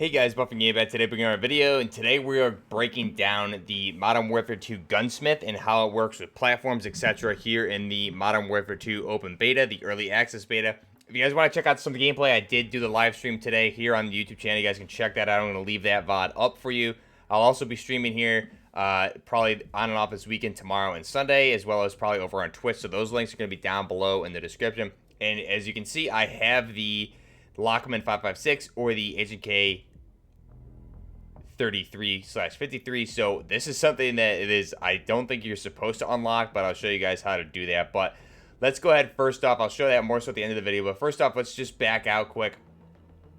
Hey guys, Buffing Game back today bringing our video, and today we are breaking down the Modern Warfare 2 Gunsmith and how it works with platforms, etc. here in the Modern Warfare 2 Open Beta, the Early Access Beta. If you guys want to check out some of the gameplay, I did do the live stream today here on the YouTube channel. You guys can check that out. I'm going to leave that VOD up for you. I'll also be streaming here probably on and off this weekend, tomorrow and Sunday, as well as probably over on Twitch. So those links are going to be down below in the description. And as you can see, I have the Lachmann 556 or the HK 33/53. So this is something that I don't think you're supposed to unlock, but I'll show you guys how to do that. But let's go ahead. First off, I'll show that more so at the end of the video, but first off, let's just back out quick.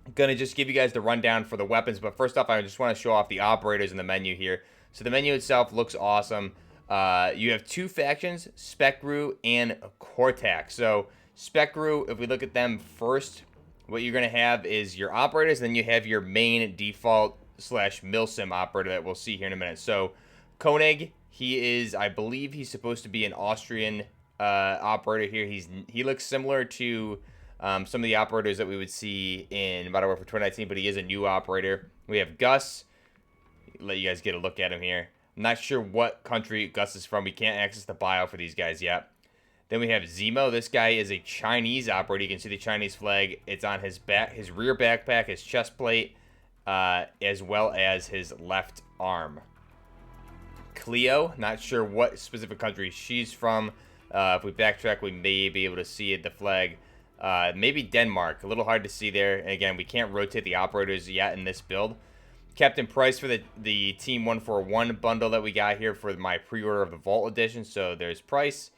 I'm gonna just give you guys the rundown for the weapons, but first off, I just want to show off the operators in the menu here. So the menu itself looks awesome. You have two factions, Specgru and Cortac. So Specgru, if we look at them first, what you're gonna have is your operators, then you have your main default / milsim operator that we'll see here in a minute. So Koenig, I believe he's supposed to be an Austrian operator here. He looks similar to some of the operators that we would see in Modern Warfare 2019, but he is a new operator. We have Gus. Let you guys get a look at him here. I'm not sure what country Gus is from. We can't access the bio for these guys yet. Then we have Zemo. This guy is a Chinese operator. You can see the Chinese flag. It's on his back, his rear backpack, his chest plate, as well as his left arm. Cleo, not sure what specific country she's from. If we backtrack, we may be able to see it, the flag. Maybe Denmark. A little hard to see there. And again, we can't rotate the operators yet in this build. Captain Price for the Team 141 bundle that we got here for my pre-order of the Vault Edition. So there's Price.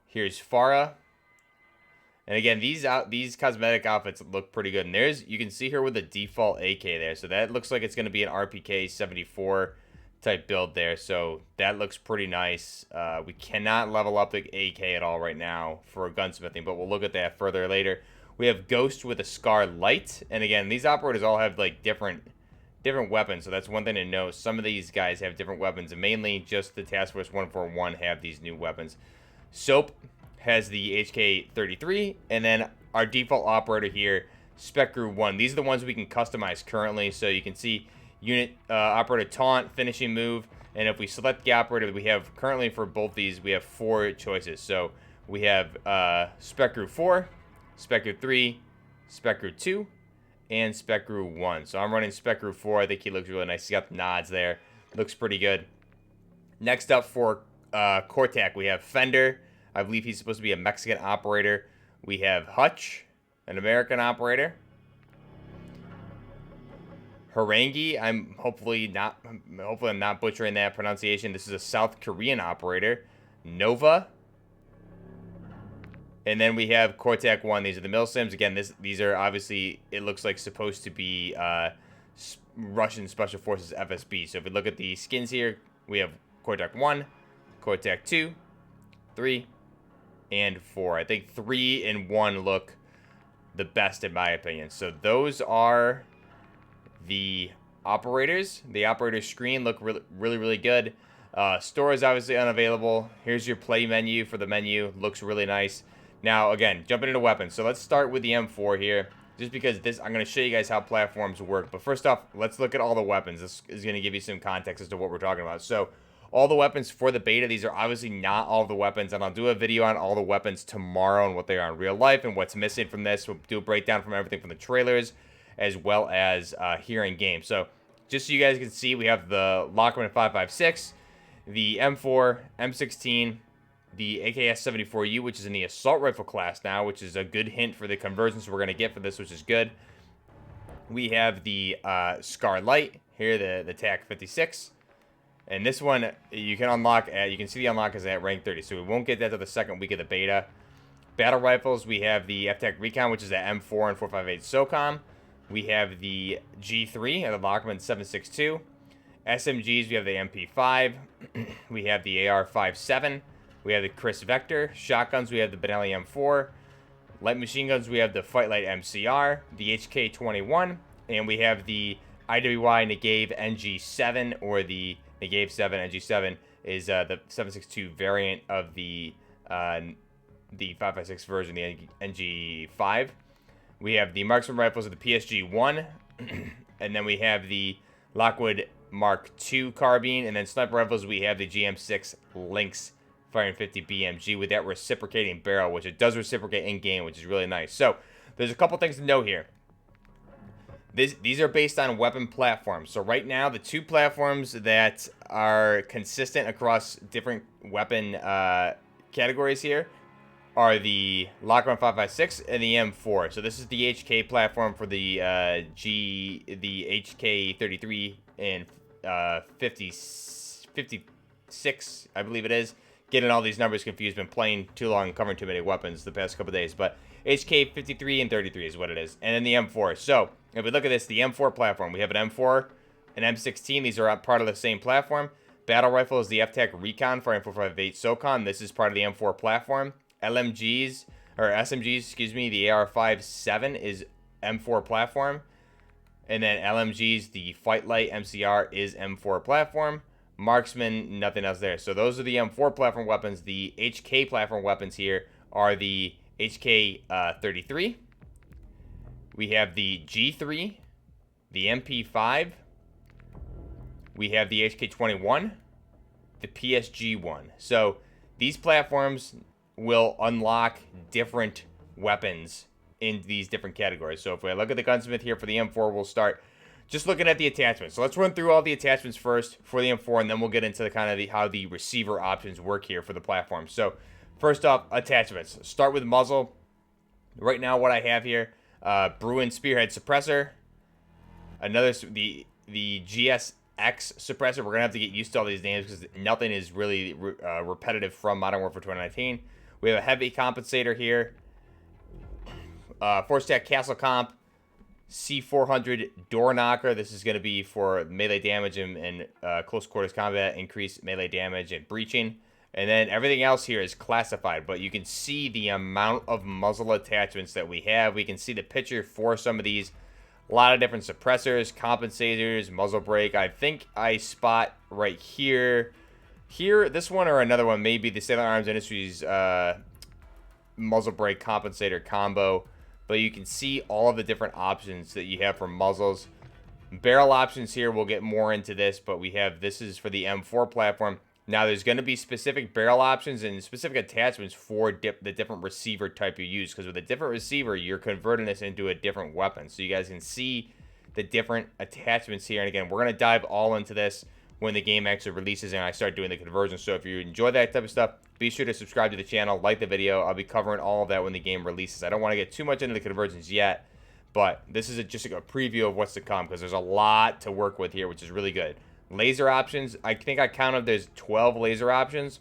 Here's Farah. And again, these cosmetic outfits look pretty good. And you can see here with the default AK there. So that looks like it's going to be an RPK 74 type build there. So that looks pretty nice. We cannot level up the AK at all right now for gunsmithing, but we'll look at that further later. We have Ghost with a Scar Light. And again, these operators all have like different weapons. So that's one thing to know. Some of these guys have different weapons, and mainly just the Task Force 141 have these new weapons. Soap has the HK-33, and then our default operator here, Specgru 1. These are the ones we can customize currently, so you can see unit operator taunt, finishing move, and if we select the operator we have currently for both these, we have 4 choices. So we have Specgru 4, Specgru 3, Specgru 2, and Specgru 1. So I'm running Specgru 4. I think he looks really nice. He's got the nods there. Looks pretty good. Next up for Cortac, we have Fender. I believe he's supposed to be a Mexican operator. We have Hutch, an American operator. Harangi, hopefully I'm not butchering that pronunciation. This is a South Korean operator. Nova. And then we have Cortac 1. These are the milsims. Again, these are obviously, it looks like supposed to be Russian Special Forces FSB. So if we look at the skins here, we have Cortac 1, Cortac 2, 3, and 4. I think 3 and 1 look the best in my opinion. So those are the operators. The operator screen look really good. Store is obviously unavailable. Here's your play menu for the menu. Looks really nice. Now again, jumping into weapons. So let's start with the M4 here, just because I'm going to show you guys how platforms work. But first off, let's look at all the weapons. This is going to give you some context as to what we're talking about. So all the weapons for the beta, these are obviously not all of the weapons, and I'll do a video on all the weapons tomorrow and what they are in real life and what's missing from this. We'll do a breakdown from everything from the trailers as well as here in game. So just so you guys can see, we have the Lachmann 556, the M4, M16, the AKS-74U, which is in the assault rifle class now, which is a good hint for the conversions we're going to get for this, which is good. We have the Scar Light here, the TAC-56. And this one, you can unlock you can see the unlock is at rank 30, so we won't get that till the second week of the beta. Battle rifles, we have the FTAC Recon, which is at M4 and 458 SOCOM. We have the G3 and the Lachmann 762. SMGs, we have the MP5. We have the AR-57. We have the Chris Vector. Shotguns, we have the Benelli M4. Light machine guns, we have the Fight Light MCR, the HK-21, and we have the IWI Negev NG7, or the Negev 7 NG7 is the 762 variant of the 5.56 version, the NG5. We have the marksman rifles of the PSG-1, and then we have the Lockwood Mark II carbine, and then sniper rifles, we have the GM6 Lynx firing 50 BMG with that reciprocating barrel, which it does reciprocate in-game, which is really nice. So, there's a couple things to note here. These are based on weapon platforms. So right now, the two platforms that are consistent across different weapon categories here are the Lachmann 5.56 and the M4. So this is the HK platform for the HK 33 and 56, I believe it is. Getting all these numbers confused. Been playing too long and covering too many weapons the past couple days. But HK 53 and 33 is what it is. And then the M4. So if we look at this, the M4 platform, we have an M4, an M16. These are part of the same platform. Battle rifle is the FTAC Recon for M458 SOCON. This is part of the M4 platform. LMGs, or SMGs, excuse me, the AR-57 is M4 platform. And then LMGs, the Fight Light MCR is M4 platform. Marksman, nothing else there. So those are the M4 platform weapons. The HK platform weapons here are the HK 33. We have the G3, the MP5. We have the HK21, the PSG1. So these platforms will unlock different weapons in these different categories. So if we look at the Gunsmith here for the M4, we'll start just looking at the attachments. So let's run through all the attachments first for the M4, and then we'll get into the kind of how the receiver options work here for the platform. So first off, attachments. Start with muzzle. Right now, what I have here, Bruin Spearhead suppressor, another the GSX suppressor. We're gonna have to get used to all these names because nothing is really repetitive from Modern Warfare 2019. We have a heavy compensator here, 4-stack Castle Comp, C400 Door Knocker. This is going to be for melee damage and close quarters combat, increased melee damage and breaching. And then everything else here is classified, but you can see the amount of muzzle attachments that we have. We can see the picture for some of these. A lot of different suppressors, compensators, muzzle brake. I think I spot right here. Here, this one or another one, maybe the Sailor Arms Industries muzzle brake compensator combo. But you can see all of the different options that you have for muzzles. Barrel options here, we'll get more into this, but we have, this is for the M4 platform. Now, there's going to be specific barrel options and specific attachments for the different receiver type you use. Because with a different receiver, you're converting this into a different weapon. So you guys can see the different attachments here. And again, we're going to dive all into this when the game actually releases and I start doing the conversion. So if you enjoy that type of stuff, be sure to subscribe to the channel, like the video. I'll be covering all of that when the game releases. I don't want to get too much into the conversions yet, but this is just a preview of what's to come because there's a lot to work with here, which is really good. Laser options, I think I counted there's 12 laser options.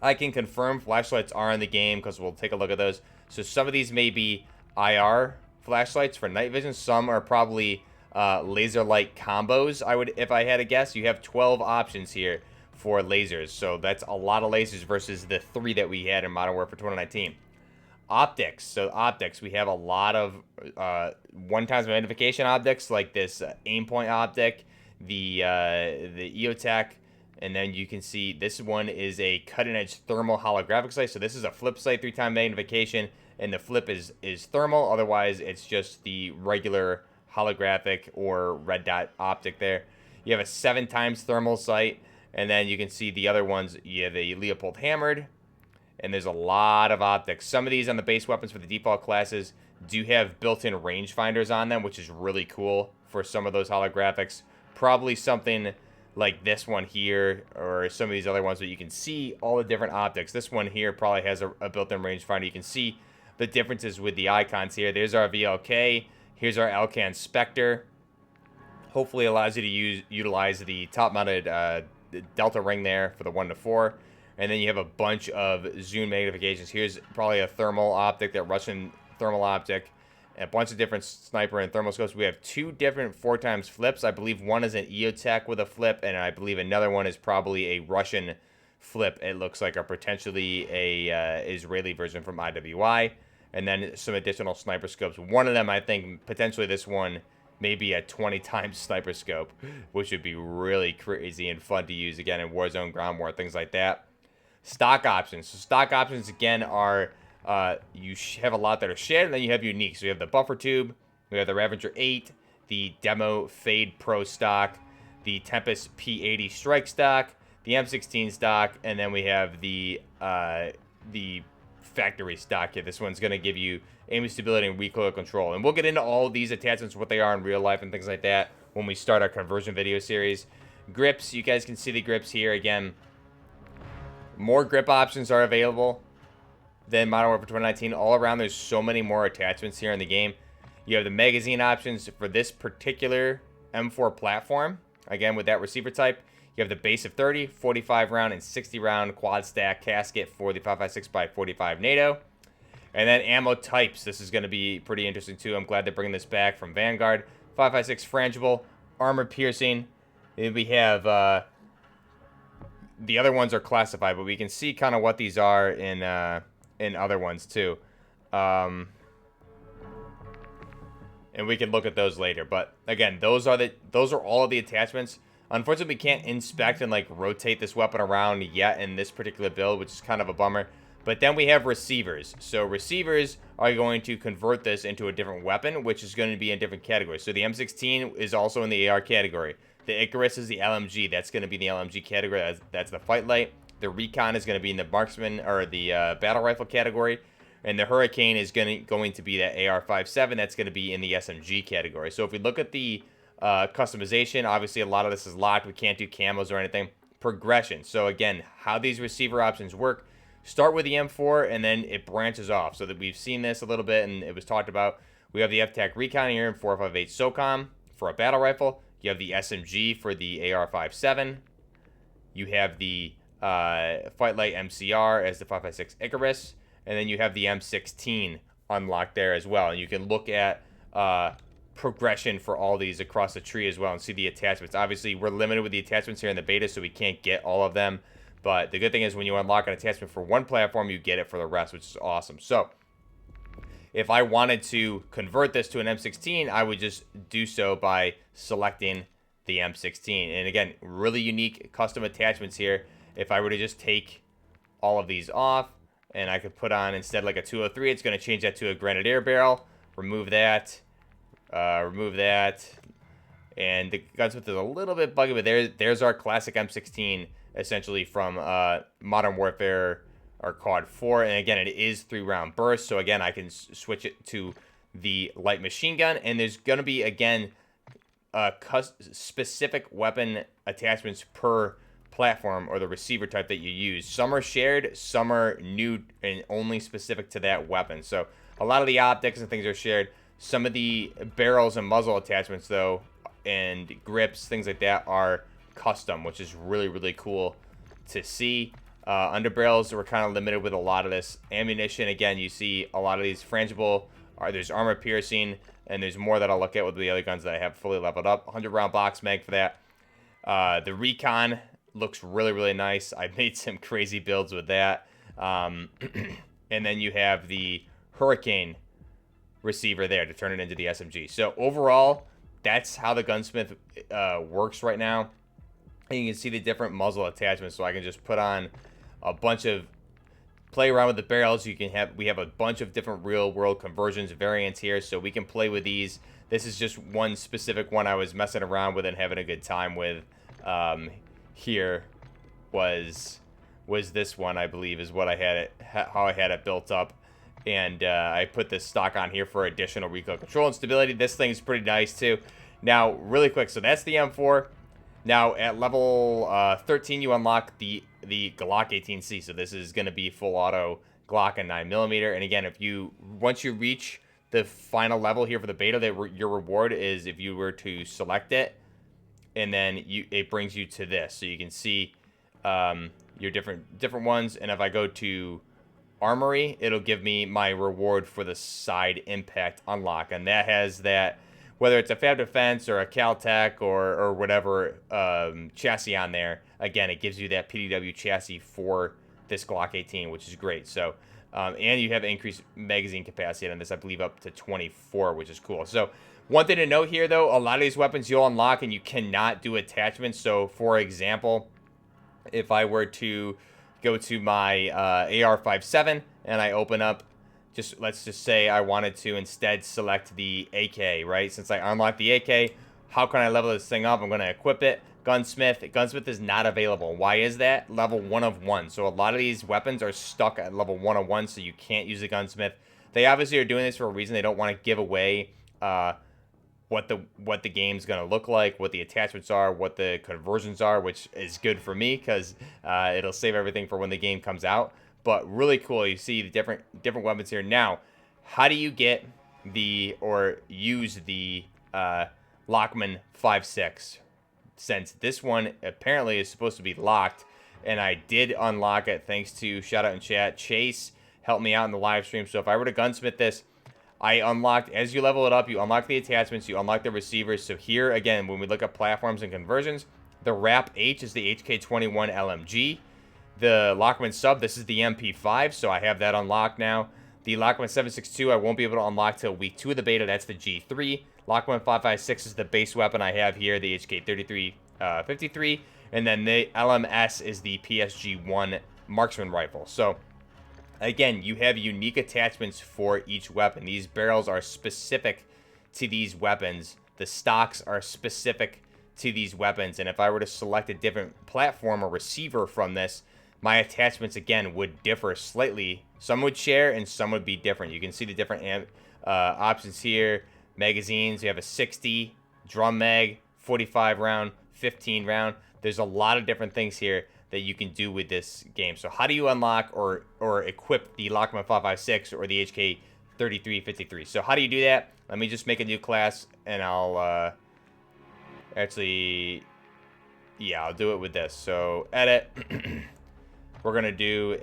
I can confirm flashlights are in the game because we'll take a look at those. So some of these may be IR flashlights for night vision. Some are probably laser light combos. If I had to guess, you have 12 options here for lasers. So that's a lot of lasers versus the 3 that we had in Modern Warfare 2019. Optics. So optics, we have a lot of one-time magnification optics like this aim point optic, the EOTech, and then you can see this one is a cutting-edge thermal holographic sight. So this is a flip sight 3-time magnification, and the flip is thermal. Otherwise, it's just the regular holographic or red dot optic there. You have a 7 times thermal sight, and then you can see the other ones. You have the Leopold hammered, and there's a lot of optics. Some of these on the base weapons for the default classes do have built-in rangefinders on them, which is really cool for some of those holographics. Probably something like this one here or some of these other ones, but you can see all the different optics. This one here probably has a built-in rangefinder. You can see the differences with the icons here. There's our VLK. Here's our Alcan Spectre. Hopefully allows you to utilize the top-mounted Delta ring there for the 1 to 4. And then you have a bunch of zoom magnifications. Here's probably a thermal optic, that Russian thermal optic. A bunch of different sniper and thermal scopes. We have 2 different 4 times flips. I believe one is an EOTech with a flip, and I believe another one is probably a Russian flip. It looks like a potentially a Israeli version from IWI. And then some additional sniper scopes. One of them, I think, potentially this one, may be a 20 times sniper scope, which would be really crazy and fun to use, again, in Warzone, Ground War, things like that. Stock options. So stock options, again, are... you have a lot that are shared, and then you have unique. So you have the buffer tube, we have the Ravager 8, the Demo Fade Pro stock, the Tempest P80 Strike stock, the M16 stock, and then we have the factory stock here. This one's going to give you aim stability and recoil control. And we'll get into all of these attachments, what they are in real life and things like that when we start our conversion video series. Grips, you guys can see the grips here. Again, more grip options are available than Modern Warfare 2019. All around, there's so many more attachments here in the game. You have the magazine options for this particular M4 platform. Again, with that receiver type, you have the base of 30, 45 round, and 60 round quad stack casket for the 5.56x45 NATO. And then ammo types. This is going to be pretty interesting too. I'm glad they're bringing this back from Vanguard. 5.56 frangible, armor piercing. And we have the other ones are classified, but we can see kind of what these are in other ones too. And we can look at those later. But again, those are all of the attachments. Unfortunately, we can't inspect and like rotate this weapon around yet in this particular build, which is kind of a bummer. But then we have receivers. So receivers are going to convert this into a different weapon, which is going to be in different categories. So the M16 is also in the AR category. The Icarus is the LMG. That's going to be the LMG category. That's the fight light. The Recon is going to be in the marksman or the battle rifle category. And the Hurricane is going to be that AR-57. That's going to be in the SMG category. So if we look at the customization, obviously a lot of this is locked. We can't do camos or anything. Progression. So again, how these receiver options work. Start with the M4 and then it branches off. So that we've seen this a little bit and it was talked about. We have the FTAC Recon here in 4.58 SOCOM for a battle rifle. You have the SMG for the AR-57. You have the Fight Light MCR as the 5.56 Icarus. And then you have the M16 unlocked there as well. And you can look at progression for all these across the tree as well and see the attachments. Obviously, we're limited with the attachments here in the beta, so we can't get all of them. But the good thing is when you unlock an attachment for one platform, you get it for the rest, which is awesome. So if I wanted to convert this to an M16, I would just do so by selecting the M16. And again, really unique custom attachments here. If I were to just take all of these off, and I could put on instead like a 203, it's going to change that to a Grenadier barrel. Remove that. Remove that. And the Gunsmith is a little bit buggy, but there's our classic M16, essentially from Modern Warfare or COD 4. And again, it is 3-round burst. So again, I can switch it to the light machine gun. And there's going to be, again, specific weapon attachments per platform or the receiver type that you use. Some are shared, some are new and only specific to that weapon. So a lot of the optics and things are shared. Some of the barrels and muzzle attachments though, and grips, things like that, are custom, which is really, really cool to see. Under barrels, we're kind of limited with a lot of this. Ammunition, again, you see a lot of these frangible, there's armor piercing, and there's more that I'll look at with the other guns that I have fully leveled up. 100 round box mag for that. The Recon looks really, really nice. I made some crazy builds with that. And then you have the Hurricane receiver there to turn it into the SMG. So overall, that's how the Gunsmith works right now. And you can see the different muzzle attachments. So I can just put on a bunch of, play around with the barrels. We have a bunch of different real world conversions variants here. So we can play with these. This is just one specific one I was messing around with and having a good time with. Here was this one, I believe, is what I had it, how I had it built up. And I put this stock on here for additional recoil control and stability. This thing is pretty nice too. Now, really quick, so that's the M4. Now, at level 13, you unlock the Glock 18C. So this is going to be full auto Glock and 9mm. And again, once you reach the final level here for the beta, your reward is if you were to select it, and then it brings you to this. So you can see your different ones. And if I go to Armory, it'll give me my reward for the side impact unlock. And that has that, whether it's a Fab Defense or a Caltech or whatever chassis on there, again, it gives you that PDW chassis for this Glock 18, which is great. So, and you have increased magazine capacity on this, I believe, up to 24, which is cool. So, one thing to note here, though, a lot of these weapons you'll unlock and you cannot do attachments. So, for example, if I were to go to my AR-57 and I open up let's just say I wanted to instead select the AK, right? Since I unlocked the AK, how can I level this thing up? I'm going to equip it. Gunsmith. Gunsmith is not available. Why is that? Level 1 of 1. So a lot of these weapons are stuck at level 1 of 1, so you can't use the Gunsmith. They obviously are doing this for a reason. They don't want to give away what the game's going to look like, what the attachments are, what the conversions are, which is good for me because it'll save everything for when the game comes out. But really cool. You see the different weapons here. Now, how do you get or use the Lachmann 5.6? Since this one apparently is supposed to be locked, and I did unlock it thanks to, shout out in chat, Chase helped me out in the live stream. So if I were to gunsmith this, I unlocked, as you level it up, you unlock the attachments, you unlock the receivers. So here, again, when we look at platforms and conversions, the Wrap H is the HK21 LMG. The Lachmann sub, this is the MP5, so I have that unlocked now. The Lachmann 7.62, I won't be able to unlock till week 2 of the beta. That's the G3. Lachmann 5.56 is the base weapon I have here, the HK3353. And then the LMS is the PSG-1 marksman rifle. So, again, you have unique attachments for each weapon. These barrels are specific to these weapons. The stocks are specific to these weapons. And if I were to select a different platform or receiver from this, my attachments, again, would differ slightly. Some would share and some would be different. You can see the different options here. Magazines, you have a 60 drum mag, 45 round, 15 round. There's a lot of different things here that you can do with this game. So how do you unlock or equip the Lachmann 5.56 or the HK3353? So how do you do that? Let me just make a new class, and I'll actually, yeah, I'll do it with this. So edit. We're going to do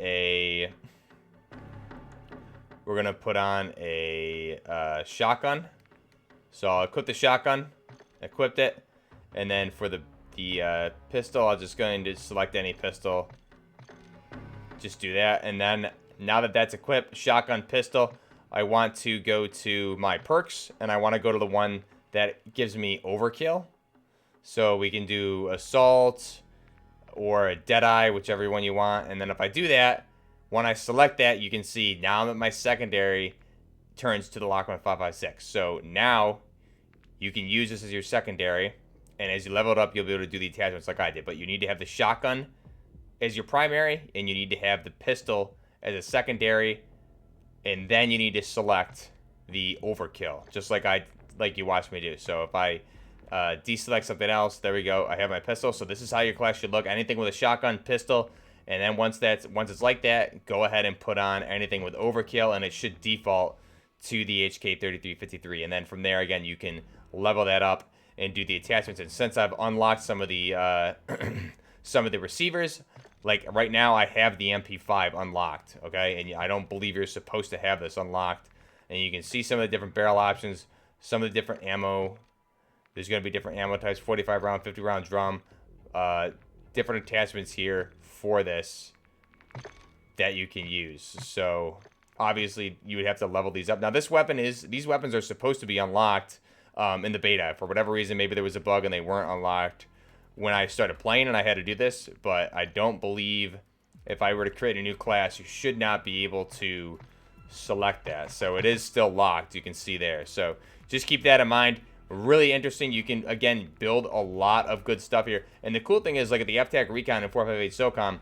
we're going to put on a shotgun. So I'll equip the shotgun, equipped it, and then for the pistol, I'm just going to select any pistol. Just do that, and then now that that's equipped, shotgun, pistol, I want to go to my perks, and I want to go to the one that gives me overkill. So we can do assault or a deadeye, whichever one you want. And then if I do that, when I select that, you can see now that my secondary turns to the Lachmann 5.56. So now you can use this as your secondary, and as you level it up, you'll be able to do the attachments like I did. But you need to have the shotgun as your primary, and you need to have the pistol as a secondary, and then you need to select the overkill, just like you watched me do. So if I deselect something else, there we go, I have my pistol. So this is how your class should look. Anything with a shotgun, pistol, and then once it's like that, go ahead and put on anything with overkill, and it should default to the HK3353. And then from there, again, you can level that up and do the attachments. And since I've unlocked some of the receivers, like right now I have the MP5 unlocked, okay? And I don't believe you're supposed to have this unlocked. And you can see some of the different barrel options, some of the different ammo. There's going to be different ammo types, 45 round, 50 round drum, different attachments here for this that you can use. So obviously you would have to level these up. Now these weapons are supposed to be unlocked in the beta. For whatever reason, maybe there was a bug and they weren't unlocked when I started playing and I had to do this, but I don't believe if I were to create a new class, you should not be able to select that. So it is still locked, you can see there. So just keep that in mind. Really interesting. You can, again, build a lot of good stuff here. And the cool thing is, like at the FTAC Recon and 458 SOCOM,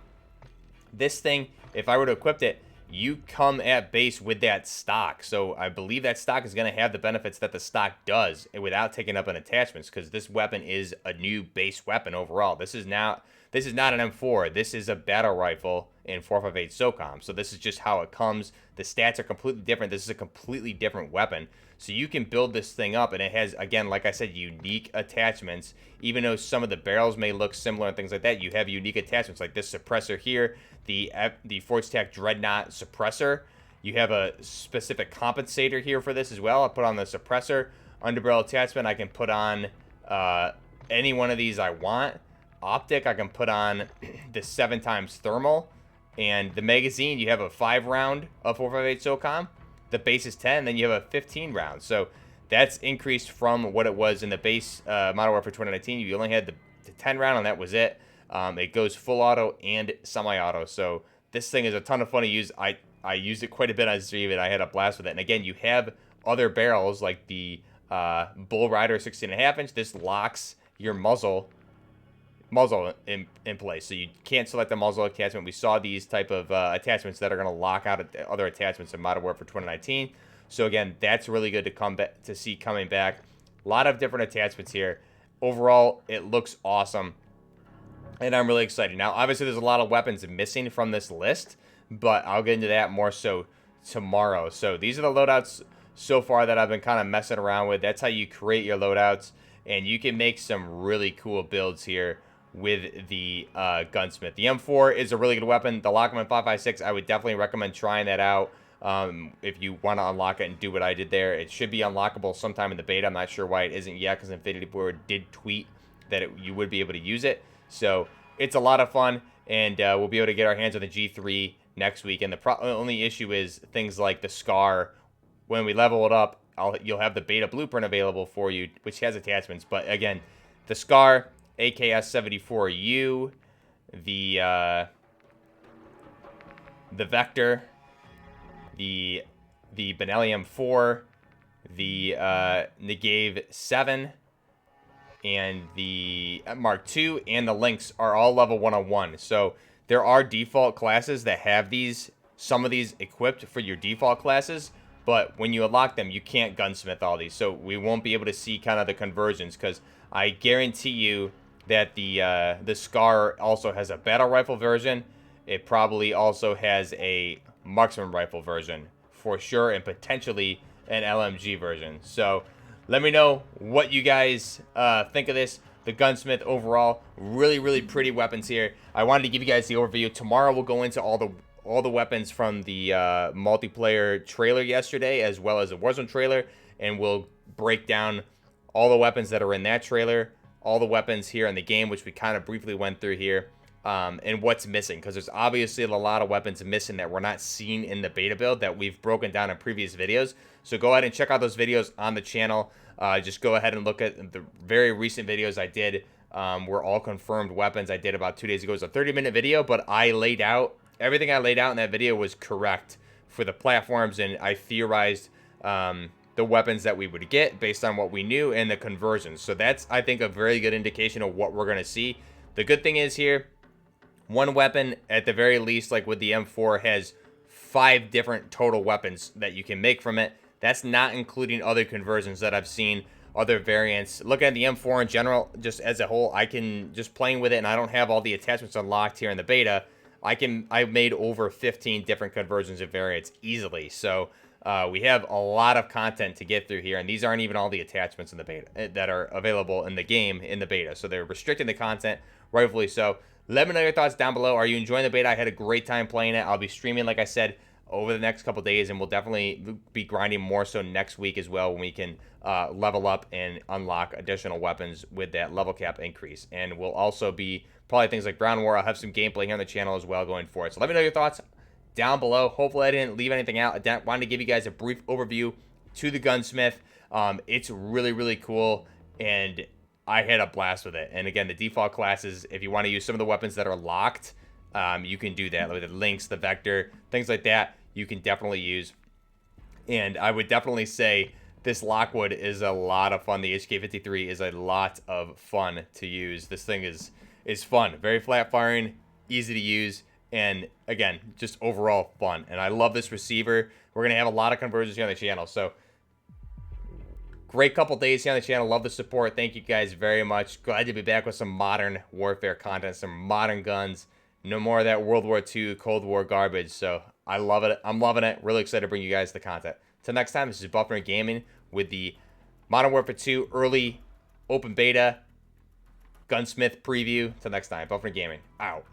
this thing, if I were to equip it, you come at base with that stock. So I believe that stock is going to have the benefits that the stock does without taking up an attachments, because this weapon is a new base weapon overall. This is not an M4. This is a battle rifle in 458 SOCOM. So this is just how it comes. The stats are completely different. This is a completely different weapon. So you can build this thing up, and it has, again, like I said, unique attachments. Even though some of the barrels may look similar and things like that, you have unique attachments like this suppressor here, the Forged Tac Dreadnought suppressor. You have a specific compensator here for this as well. I'll put on the suppressor. Underbarrel attachment, I can put on any one of these I want. Optic, I can put on the 7x thermal. And the magazine, you have a 5 round of 458 SOCOM. The base is 10, then you have a 15 round. So that's increased from what it was in the base Modern Warfare 2019. You only had the 10 round, and that was it. It goes full auto and semi-auto. So this thing is a ton of fun to use. I I used it quite a bit on stream, and I had a blast with it. And again, you have other barrels like the Bull Rider 16.5 inch. This locks your muzzle in place, so you can't select the muzzle attachment. We saw these type of attachments that are going to lock out other attachments in Modern Warfare 2019. So again, that's really good to see coming back. A lot of different attachments here. Overall, it looks awesome, and I'm really excited. Now, obviously, there's a lot of weapons missing from this list, but I'll get into that more so tomorrow. So these are the loadouts so far that I've been kind of messing around with. That's how you create your loadouts, and you can make some really cool builds here with the Gunsmith. The M4 is a really good weapon. The Lachmann 5.56, I would definitely recommend trying that out if you want to unlock it and do what I did there. It should be unlockable sometime in the beta. I'm not sure why it isn't yet, because Infinity Board did tweet that you would be able to use it. So it's a lot of fun, and we'll be able to get our hands on the G3 next week. And the only issue is things like the Scar. When we level it up, you'll have the beta blueprint available for you, which has attachments. But again, the Scar, AKS-74U, the Vector, the Benelli M4, the Negave 7, and the Mark II, and the Lynx are all level 101. So there are default classes that have some of these equipped for your default classes, but when you unlock them, you can't gunsmith all these. So we won't be able to see kind of the conversions, because I guarantee you that the Scar also has a battle rifle version. It probably also has a marksman rifle version for sure, and potentially an LMG version. So let me know what you guys think of this. The Gunsmith overall, really, really pretty weapons here. I wanted to give you guys the overview. Tomorrow we'll go into all the weapons from the multiplayer trailer yesterday, as well as the Warzone trailer, and we'll break down all the weapons that are in that trailer, all the weapons here in the game, which we kind of briefly went through here, and what's missing, because there's obviously a lot of weapons missing that we're not seeing in the beta build that we've broken down in previous videos. So go ahead and check out those videos on the channel. Just go ahead and look at the very recent videos I did. Were all confirmed weapons I did about 2 days ago. It was a 30-minute video, but everything I laid out in that video was correct for the platforms, and I theorized the weapons that we would get based on what we knew and the conversions. So that's, I think, a very good indication of what we're going to see. The good thing is here, one weapon, at the very least, like with the M4, has 5 different total weapons that you can make from it. That's not including other conversions that I've seen, other variants. Looking at the M4 in general, just as a whole, I can, just playing with it, and I don't have all the attachments unlocked here in the beta, I've made over 15 different conversions and variants easily. So we have a lot of content to get through here, and these aren't even all the attachments in the beta that are available in the game in the beta. So they're restricting the content, rightfully so. Let me know your thoughts down below. Are you enjoying the beta? I had a great time playing it. I'll be streaming, like I said, over the next couple days, and we'll definitely be grinding more so next week as well, when we can level up and unlock additional weapons with that level cap increase. And we'll also be probably things like Ground War. I'll have some gameplay here on the channel as well going forward. So let me know your thoughts down below. Hopefully I didn't leave anything out. I wanted to give you guys a brief overview to the Gunsmith. It's really, really cool, and I had a blast with it. And again, the default classes, if you want to use some of the weapons that are locked, you can do that. Like the Lynx, the Vector, things like that, you can definitely use. And I would definitely say this Lockwood is a lot of fun. The HK-53 is a lot of fun to use. This thing is fun. Very flat firing, easy to use, and again, just overall fun. And I love this receiver. We're going to have a lot of conversions here on the channel. So great couple days here on the channel. Love the support. Thank you guys very much. Glad to be back with some modern warfare content, some modern guns. No more of that World War II, Cold War garbage. So I love it. I'm loving it. Really excited to bring you guys the content. Till next time, this is Buffering Gaming with the Modern Warfare 2 early open beta Gunsmith preview. Till next time, Buffering Gaming out.